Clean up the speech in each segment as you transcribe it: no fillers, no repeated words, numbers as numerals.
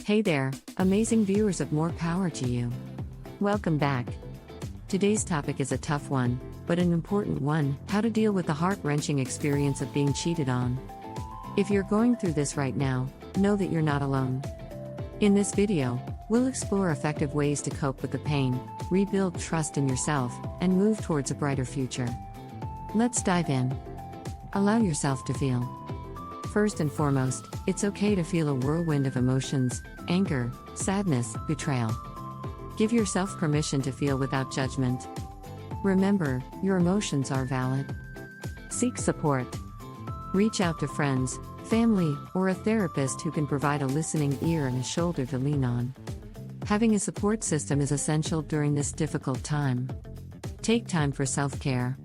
Hey there, amazing viewers of More Power to You. Welcome back. Today's topic is a tough one, but an important one: how to deal with the heart-wrenching experience of being cheated on. If you're going through this right now, know that you're not alone. In this video, we'll explore effective ways to cope with the pain, rebuild trust in yourself, and move towards a brighter future. Let's dive in. Allow yourself to feel. First and foremost, it's okay to feel a whirlwind of emotions: anger, sadness, betrayal. Give yourself permission to feel without judgment. Remember, your emotions are valid. Seek support. Reach out to friends, family, or a therapist who can provide a listening ear and a shoulder to lean on. Having a support system is essential during this difficult time. Take time for self-care.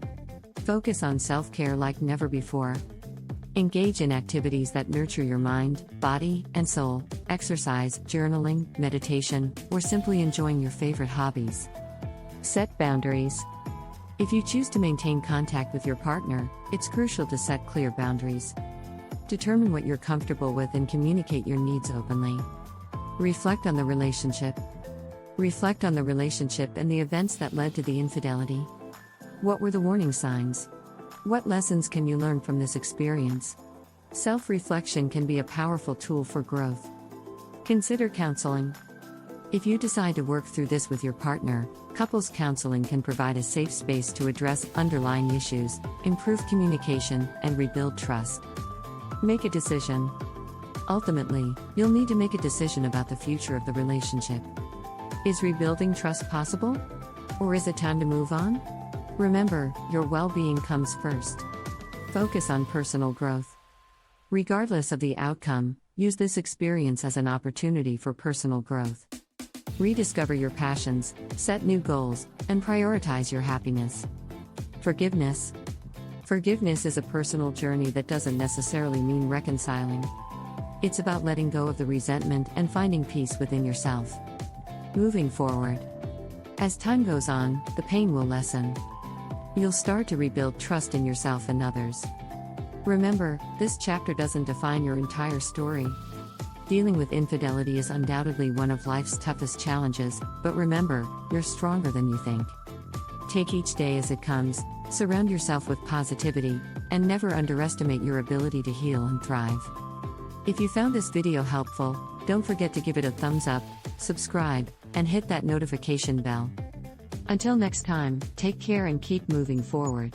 Focus on self-care like never before. Engage in activities that nurture your mind, body, and soul: exercise, journaling, meditation, or simply enjoying your favorite hobbies. Set boundaries. If you choose to maintain contact with your partner, it's crucial to set clear boundaries. Determine what you're comfortable with and communicate your needs openly. Reflect on the relationship. Reflect on the relationship and the events that led to the infidelity. What were the warning signs? What lessons can you learn from this experience? Self-reflection can be a powerful tool for growth. Consider counseling. If you decide to work through this with your partner, couples counseling can provide a safe space to address underlying issues, improve communication, and rebuild trust. Make a decision. Ultimately, you'll need to make a decision about the future of the relationship. Is rebuilding trust possible? Or is it time to move on? Remember, your well-being comes first. Focus on personal growth. Regardless of the outcome, use this experience as an opportunity for personal growth. Rediscover your passions, set new goals, and prioritize your happiness. Forgiveness. Forgiveness is a personal journey that doesn't necessarily mean reconciling. It's about letting go of the resentment and finding peace within yourself. Moving forward. As time goes on, the pain will lessen. You'll start to rebuild trust in yourself and others. Remember, this chapter doesn't define your entire story. Dealing with infidelity is undoubtedly one of life's toughest challenges, but remember, you're stronger than you think. Take each day as it comes, surround yourself with positivity, and never underestimate your ability to heal and thrive. If you found this video helpful, don't forget to give it a thumbs up, subscribe, and hit that notification bell. Until next time, take care and keep moving forward.